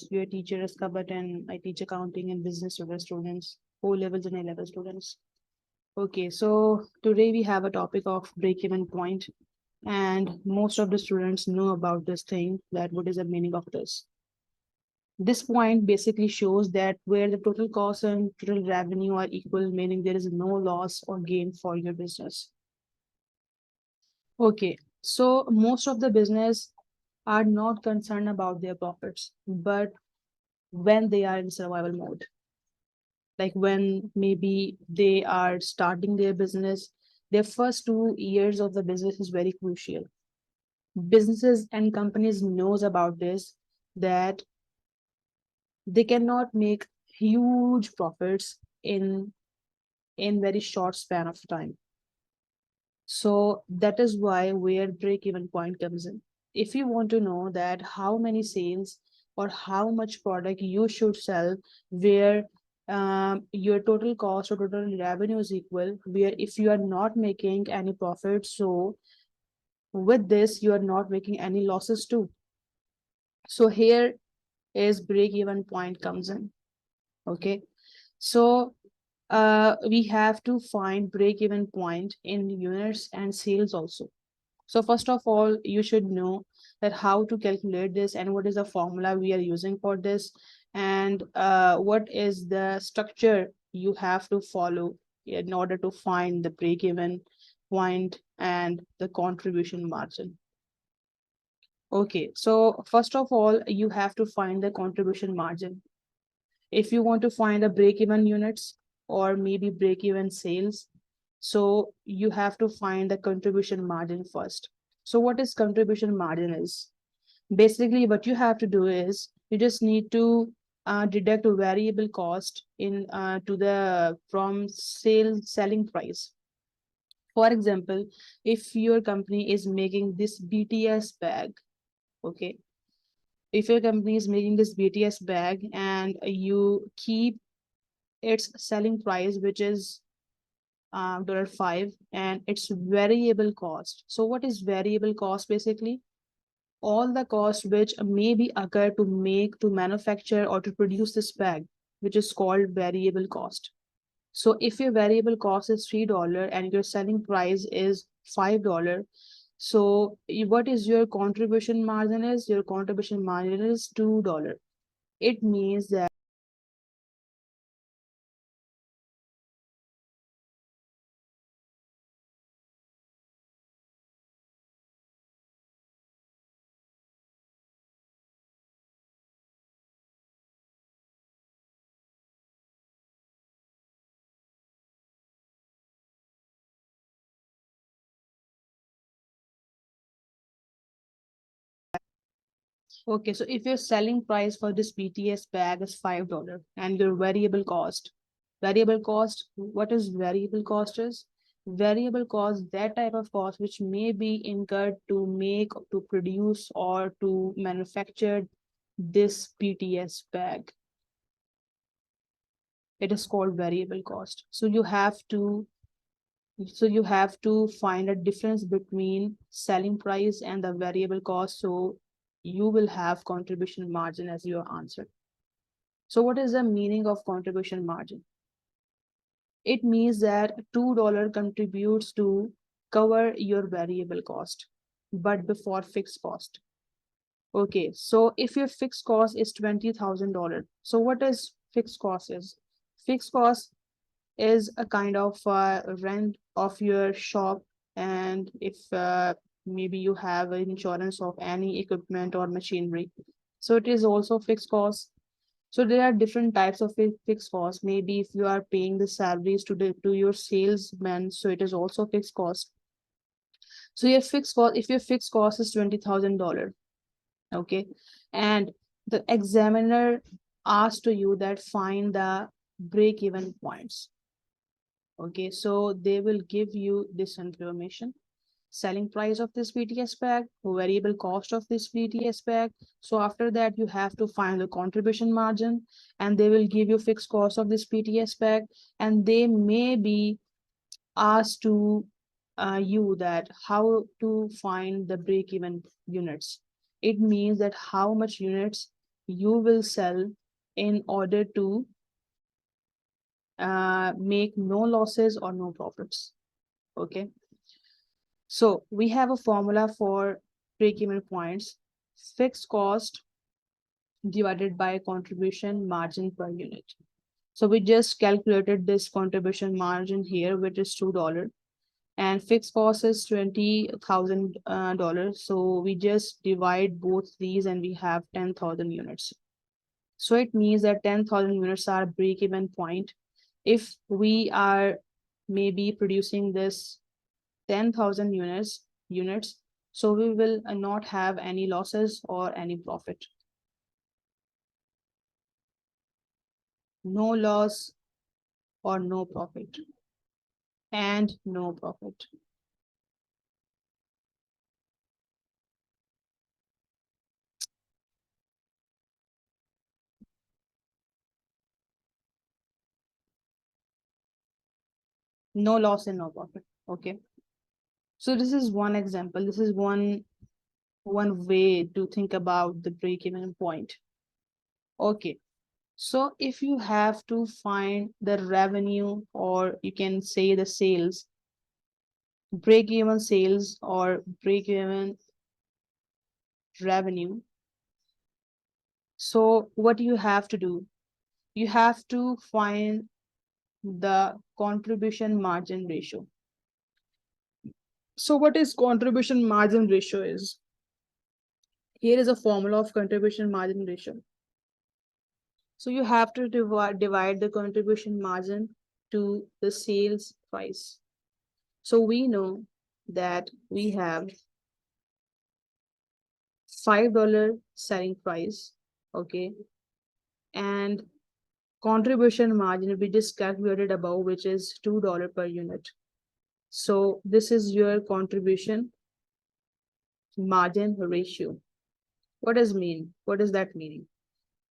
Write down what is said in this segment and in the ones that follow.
is your teacher Azka, and I teach accounting and business to the students, O levels and A level students. Okay, so today we have a topic of break-even point, and most of the students know about this thing, that what is the meaning of this. This point basically shows that where the total cost and total revenue are equal, meaning there is no loss or gain for your business. Okay, so most of the business are not concerned about their profits, but when they are in survival mode, like when maybe they are starting their business, their first 2 years of the business is very crucial. Businesses and companies knows about this, that they cannot make huge profits in very short span of time. So that is why where break even point comes in. If you want to know that how many sales or how much product you should sell, where your total cost or total revenue is equal, where if you are not making any profit, so with this you are not making any losses too. So here is break even point comes in. Okay, so we have to find break even point in units and sales also. So first of all, you should know that how to calculate this and what is the formula we are using for this, and what is the structure you have to follow in order to find the break-even point and the contribution margin. Okay, so first of all, you have to find the contribution margin. If you want to find a break-even units or maybe break-even sales, so you have to find the contribution margin first. So what is contribution margin is? Basically, what you have to do is you just need to deduct a variable cost in to the from selling price. For example, if your company is making this BTS bag, okay, if your company is making this BTS bag and you keep its selling price, which is $5, and its variable cost. So what is variable cost? Basically all the cost which may be occur to make, to manufacture, or to produce this bag, which is called variable cost. So if your variable cost is $3 and your selling price is $5, so what is your contribution margin is? Your contribution margin is $2. It means that okay, so if your selling price for this BTS bag is $5 and your variable cost, what is variable cost is? Variable cost, that type of cost which may be incurred to make, to produce, or to manufacture this BTS bag. It is called variable cost. So you have to find a difference between selling price and the variable cost. So you will have contribution margin as your answer. So what is the meaning of contribution margin? It means that $2 contributes to cover your variable cost, but before fixed cost. Okay, so if your fixed cost is $20,000, so what is fixed cost is? Fixed cost is a kind of rent of your shop, and if maybe you have insurance of any equipment or machinery, so it is also fixed cost. So there are different types of fixed costs. Maybe if you are paying the salaries to your salesmen, so it is also fixed cost. So your fixed cost, if your fixed cost is $20,000, okay, and the examiner asks to you that find the break-even points. Okay, so they will give you this information: selling price of this BTS bag, variable cost of this BTS bag. So after that, you have to find the contribution margin, and they will give you fixed cost of this BTS bag, and they may be asked to you that how to find the break-even units. It means that how much units you will sell in order to make no losses or no profits. Okay. So we have a formula for break-even points: fixed cost divided by contribution margin per unit. So we just calculated this contribution margin here, which is $2, and fixed cost is $20,000. So we just divide both these and we have 10,000 units. So it means that 10,000 units are break-even point. If we are maybe producing this 10,000 units, so we will not have any losses or any profit. No loss or no profit, and no profit. No loss and no profit. Okay. So this is one example. This is one way to think about the break-even point. Okay. So if you have to find the revenue, or you can say the sales, break-even sales or break-even revenue. So what you have to do, you have to find the contribution margin ratio. So what is contribution margin ratio is? Here is a formula of contribution margin ratio. So you have to divide the contribution margin to the sales price. So we know that we have $5 selling price, okay, and contribution margin we just calculated above, which is $2 per unit. So this is your contribution margin ratio. What does mean? What does that mean?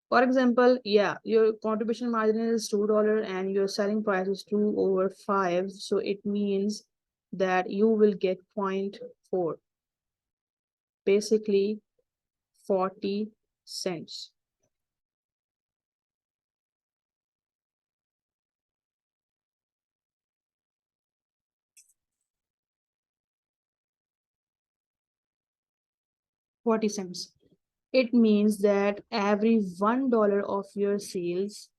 For example, yeah, your contribution margin is $2 and your selling price is 2/5. So it means that you will get 0.4, basically 40 cents. $0.40. It means that every $1 of your sales,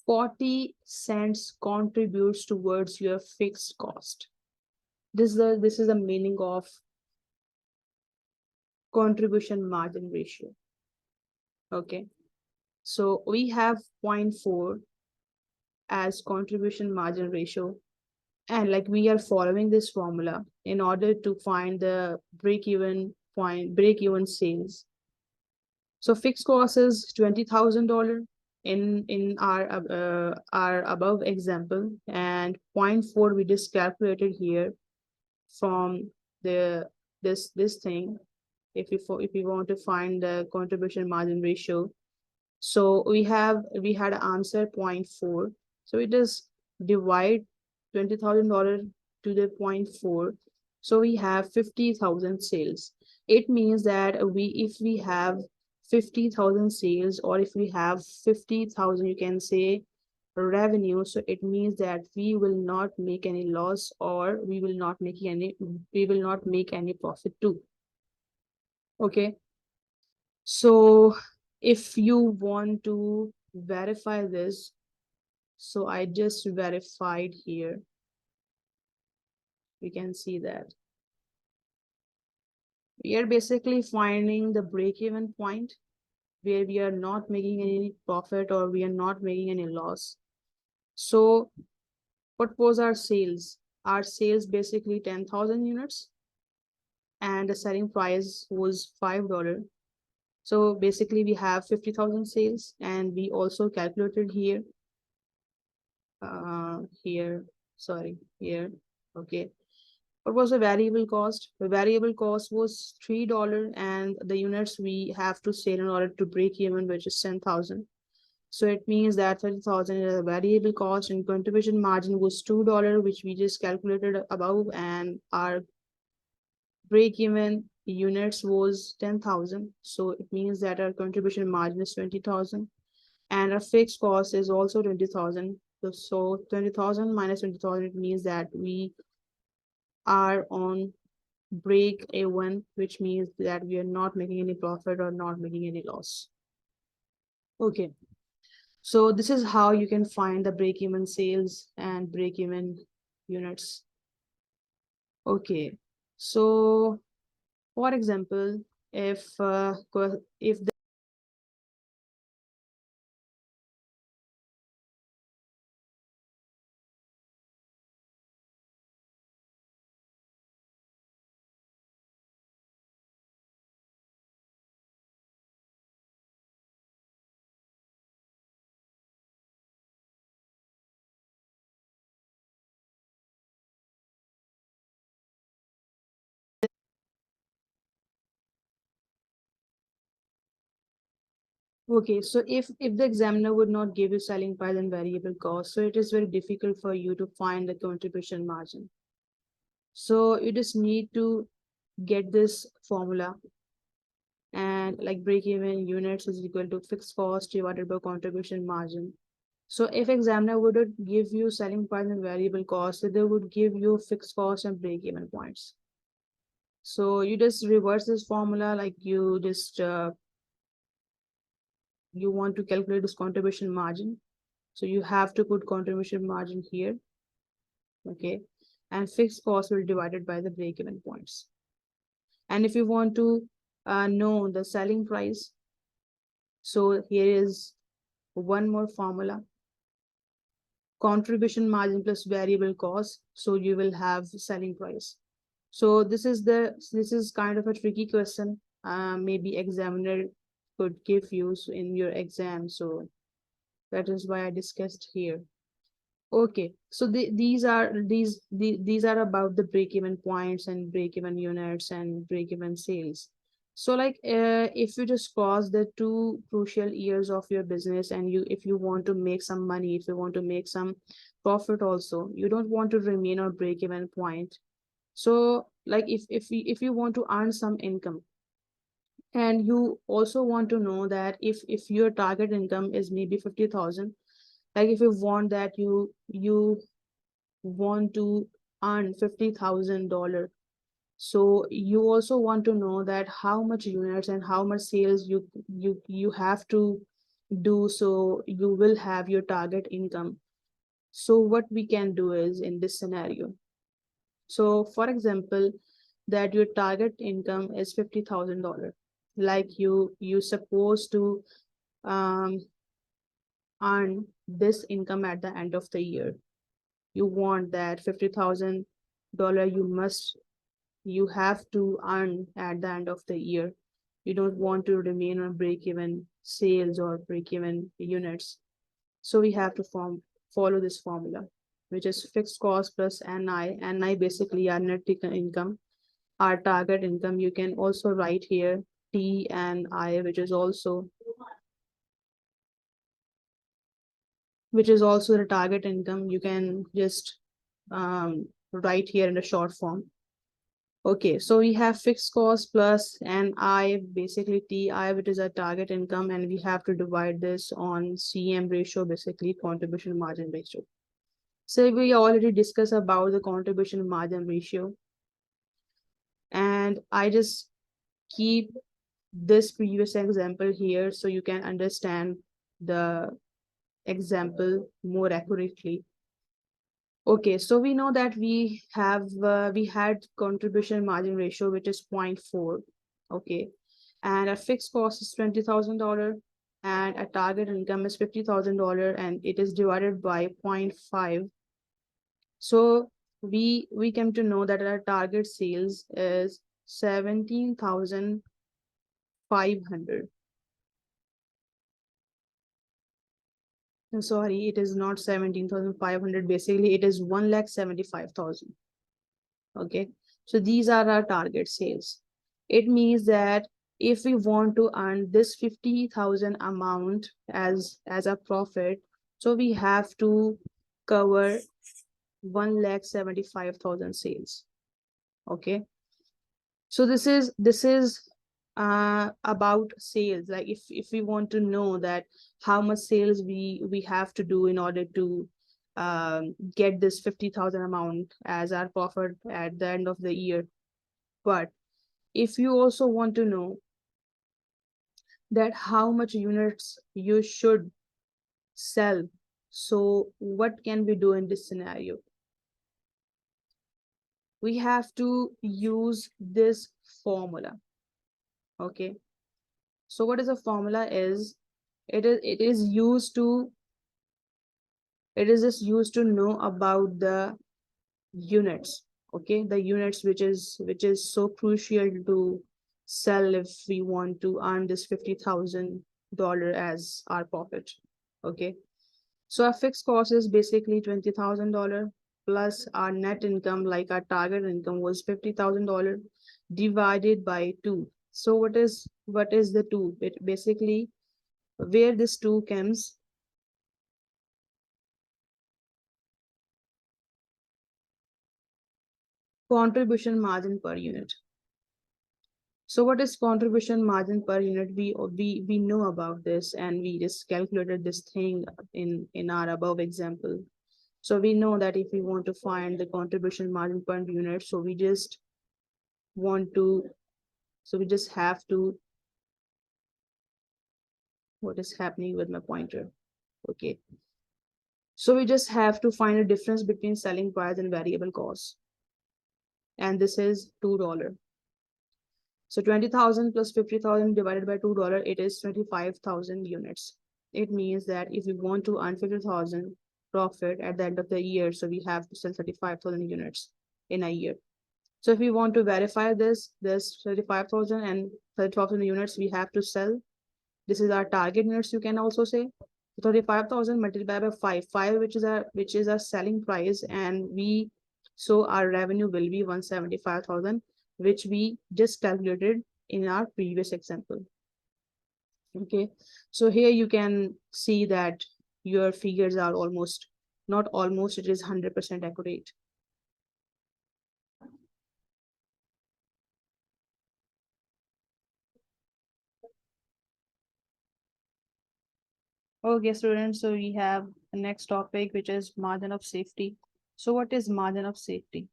40 cents contributes towards your fixed cost. This is the meaning of contribution margin ratio. Okay. So we have 0.4 as contribution margin ratio. And like we are following this formula in order to find the break-even point, break-even sales. So fixed cost is $20,000 in our above example, and 0.4 we just calculated here from the this thing. If you want to find the contribution margin ratio, so we had answer 0.4. So we just divide $20,000 to the 0.4. So we have 50,000 sales. It means that if we have 50,000 sales, or if we have 50,000, you can say, revenue, so it means that we will not make any loss, or we will not make any profit too. Okay. So if you want to verify this, so I just verified here. We can see that we are basically finding the break-even point where we are not making any profit or we are not making any loss. So what was our sales? Our sales basically 10,000 units, and the selling price was $5. So basically we have 50,000 sales, and we also calculated here, here, okay. What was the variable cost? The variable cost was $3, and the units we have to sell in order to break even, which is 10,000. So it means that 30,000 is a variable cost, and contribution margin was $2, which we just calculated above, and our break even units was 10,000. So it means that our contribution margin is 20,000, and our fixed cost is also 20,000. So 20,000 minus 20,000, it means that we are on break even, which means that we are not making any profit or not making any loss. Okay. So this is how you can find the break-even sales and break-even units. Okay. So for example, if the okay, so if the examiner would not give you selling price and variable cost, so it is very difficult for you to find the contribution margin. So you just need to get this formula, and like break even units is equal to fixed cost divided by contribution margin. So if examiner would give you selling price and variable cost, so they would give you fixed cost and break even points. So you just reverse this formula, like you just you want to calculate this contribution margin. So you have to put contribution margin here, okay? And fixed cost will be divided by the break even points. And if you want to know the selling price, so here is one more formula: contribution margin plus variable cost. So you will have selling price. So this is kind of a tricky question. Maybe examiner could give you in your exam. So that is why I discussed here. Okay, so these are about the break-even points and break-even units and break-even sales. So like if you just cross the two crucial years of your business, and you if you want to make some money, if you want to make some profit also, you don't want to remain on break-even point. So like if you want to earn some income, and you also want to know that if your target income is maybe 50,000, like if you want that you want to earn $50,000, so you also want to know that how much units and how much sales you have to do, so you will have your target income. So what we can do is, in this scenario, so for example, that your target income is $50,000, like you supposed to um, earn this income at the end of the year. You want that $50,000 you have to earn at the end of the year. You don't want to remain on break even sales or break even units. So we have to follow this formula, which is fixed cost plus NI basically our net income, our target income. You can also write here T and I, which is also the target income. You can just write here in the short form. Okay, so we have fixed cost plus NI, basically TI, which is our target income, and we have to divide this on CM ratio, basically contribution margin ratio. So we already discussed about the contribution margin ratio, and I just keep this previous example here so you can understand the example more accurately. Okay, so we know that we had contribution margin ratio, which is 0.4. Okay, and our fixed cost is $20,000, and a target income is $50,000, and it is divided by 0.5. So we came to know that our target sales is 17,500. Sorry, it is not 17,500. Basically, it is 1,75,000. Okay, so these are our target sales. It means that if we want to earn this 50,000 amount as a profit, so we have to cover 1,75,000 sales. Okay, So this is about sales. Like if we want to know that how much sales we have to do in order to get this 50,000 amount as our profit at the end of the year. But if you also want to know that how much units you should sell, so what can we do in this scenario? We have to use this formula. Okay, so what is a formula is, it is used to, it is just used to know about the units. Okay, the units which is so crucial to sell if we want to earn this $50,000 as our profit. Okay, so our fixed cost is basically $20,000 plus our net income, like our target income was $50,000 divided by two. So what is the two? It basically, where this two comes, contribution margin per unit. So what is contribution margin per unit? We know about this, and we just calculated this thing in our above example. So we know that if we want to find the contribution margin per unit, so we just want to, so we just have to, what is happening with my pointer? Okay. So we just have to find a difference between selling price and variable cost. And this is $2. So 20,000 plus 50,000 divided by $2, it is 25,000 units. It means that if we want to earn 50,000 profit at the end of the year, so we have to sell 35,000 units in a year. So if we want to verify this 35,000 and 30,000 units we have to sell. This is our target units, you can also say. 35,000 multiplied by 5, which is our selling price, and so our revenue will be 175,000, which we just calculated in our previous example. Okay, so here you can see that your figures are almost, not almost, it is 100% accurate. Okay, students, so we have the next topic, which is margin of safety. So what is margin of safety?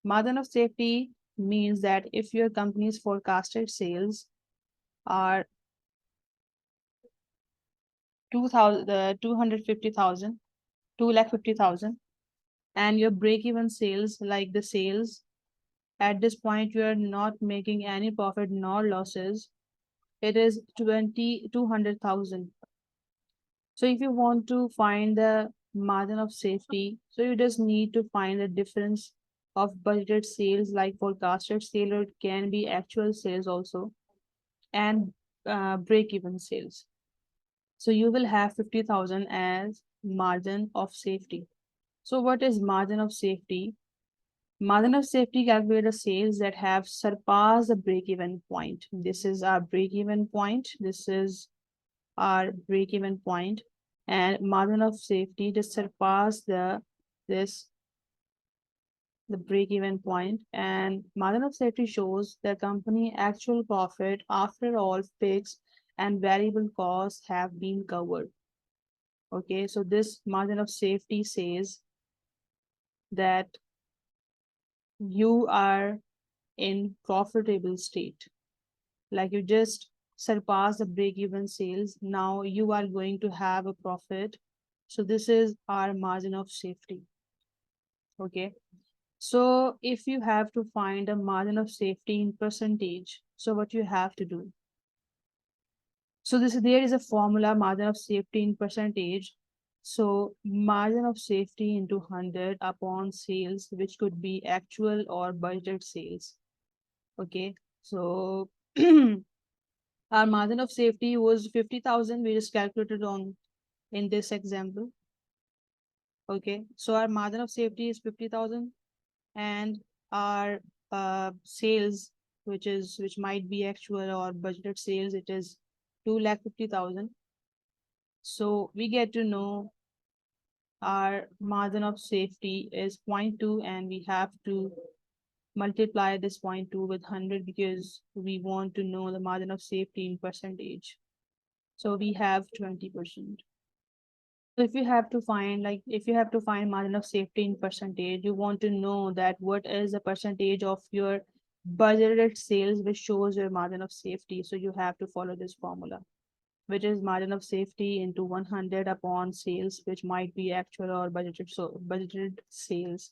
Margin of safety means that if your company's forecasted sales are 250,000, 250,000, and your break-even sales, like the sales, at this point you are not making any profit nor losses, it is 200,000. So if you want to find the margin of safety, so you just need to find the difference of budgeted sales, like forecasted sale, or it can be actual sales also, and break-even sales. So you will have 50,000 as margin of safety. So what is margin of safety? Margin of safety calculates sales that have surpassed the break-even point. This is our break-even point. This is our break-even point, and margin of safety just surpass this the break-even point, and margin of safety shows the company actual profit after all fixed and variable costs have been covered. Okay, so this margin of safety says that you are in profitable state, like you just surpass the break-even sales, now you are going to have a profit. So this is our margin of safety. Okay, so if you have to find a margin of safety in percentage, so what you have to do, so there is a formula, margin of safety in percentage. So margin of safety into 100 upon sales, which could be actual or budgeted sales. Okay, so our margin of safety was 50,000. We just calculated on in this example. Okay, so our margin of safety is 50,000, and our sales, which might be actual or budgeted sales, it is 250,000. So we get to know our margin of safety is 0.2, and we have to multiply this 0.2 with 100 because we want to know the margin of safety in percentage. So we have 20%. So if you have to find margin of safety in percentage, you want to know that what is the percentage of your budgeted sales which shows your margin of safety. So you have to follow this formula, which is margin of safety into 100 upon sales, which might be actual or budgeted, so budgeted sales.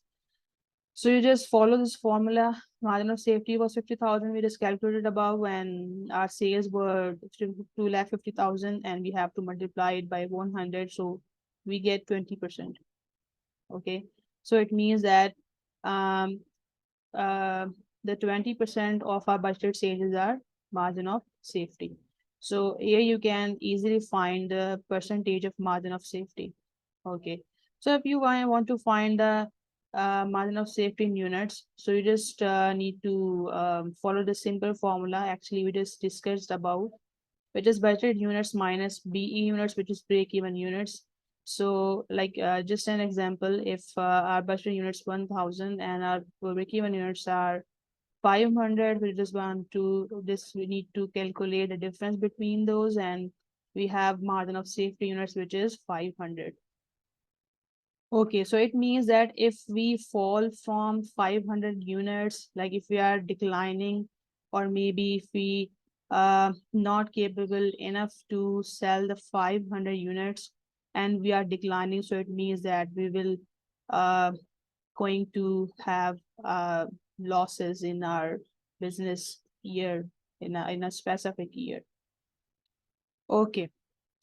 So you just follow this formula. Margin of safety was 50,000. We just calculated above when our sales were 2,50,000 and we have to multiply it by 100. So we get 20%. Okay. So it means that um, uh, the 20% of our budgeted sales are margin of safety. So here you can easily find the percentage of margin of safety. Okay. So if you want to find the margin of safety in units, so you just need to follow the simple formula. Actually, we just discussed about, which is budgeted units minus BE units, which is break-even units. So like just an example, if our budgeted units 1,000 and our break-even units are 500, we just want to this we need to calculate the difference between those, and we have margin of safety units which is 500. Okay, so it means that if we fall from 500 units, like if we are declining, or maybe if we not capable enough to sell the 500 units and we are declining, so it means that we will uh, going to have losses in our business year, in a specific year. Okay.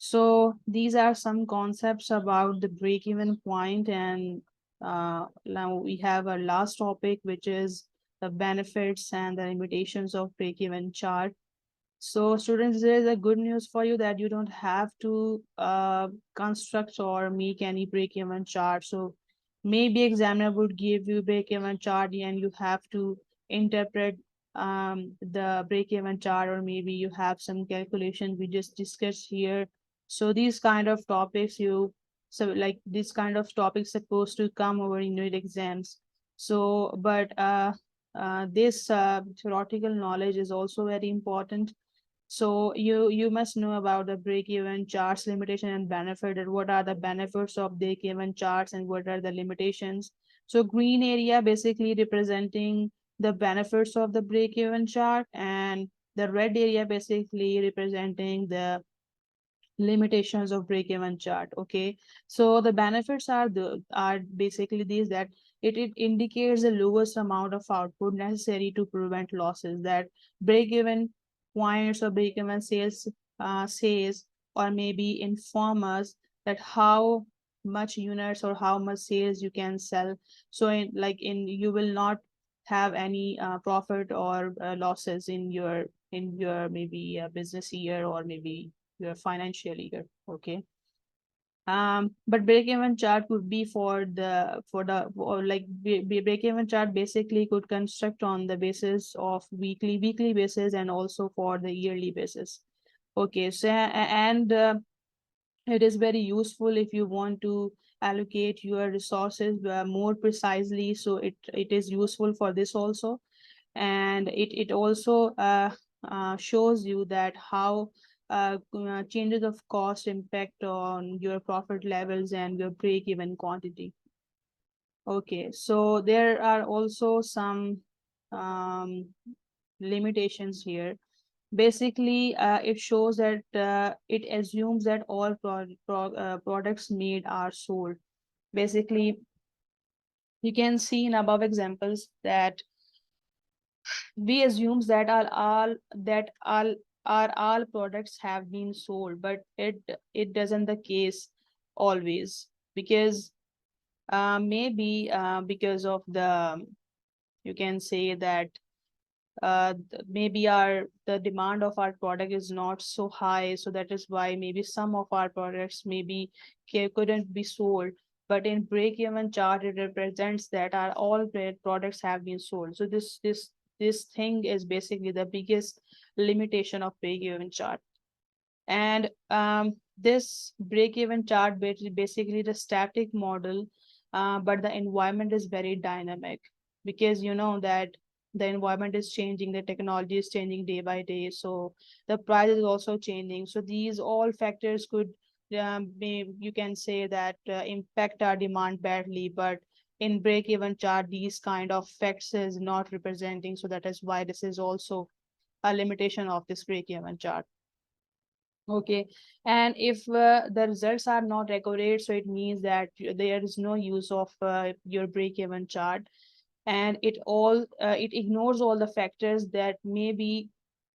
So these are some concepts about the break-even point, and now we have our last topic, which is the benefits and the limitations of break-even chart. So students, there is a good news for you that you don't have to construct or make any break-even chart. So maybe examiner would give you break-even chart and you have to interpret the break-even chart, or maybe you have some calculation we just discussed here. So these kind of topics this kind of topics supposed to come over in your exams. So, but this theoretical knowledge is also very important. So you must know about the break-even charts, limitation and benefit, and what are the benefits of break-even charts and what are the limitations. So green area basically representing the benefits of the break-even chart, and the red area basically representing the limitations of break-even chart. Okay, so the benefits are basically these, that it indicates the lowest amount of output necessary to prevent losses, that break-even points or break-even sales says, or maybe inform us that how much units or how much sales you can sell. So in you will not have any profit or losses in your maybe business year or maybe your financial year. Okay. But break-even chart could be or like break-even chart basically could construct on the basis of weekly basis and also for the yearly basis. Okay, so and it is very useful if you want to allocate your resources more precisely. So it is useful for this also, and it also shows you that how changes of cost impact on your profit levels and your break-even quantity. Okay, so there are also some um, limitations here. Basically, it shows that it assumes that all products made are sold. Basically, you can see in above examples that we assumes that all products have been sold, but it doesn't the case always, because maybe because of the, you can say that maybe the demand of our product is not so high, so that is why maybe some of our products maybe couldn't be sold. But in break-even chart, it represents that our all products have been sold. So this thing is basically the biggest limitation of break-even chart. And this break-even chart basically the static model, but the environment is very dynamic, because you know that the environment is changing, the technology is changing day by day, so the price is also changing. So these all factors could be, you can say that impact our demand badly, but in break even chart these kind of facts is not representing, so that is why this is also a limitation of this break even chart. Okay, and if the results are not accurate, so it means that there is no use of your break even chart, and it ignores all the factors that may be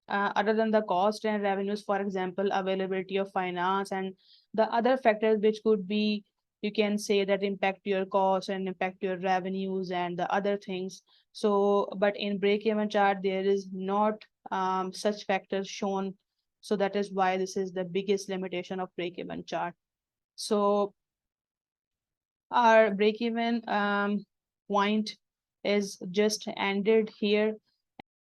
other than the cost and revenues, for example, availability of finance and the other factors which could be, you can say that impact your cost and impact your revenues and the other things. So, but in break-even chart, there is not such factors shown. So that is why this is the biggest limitation of break-even chart. So our break-even point is just ended here.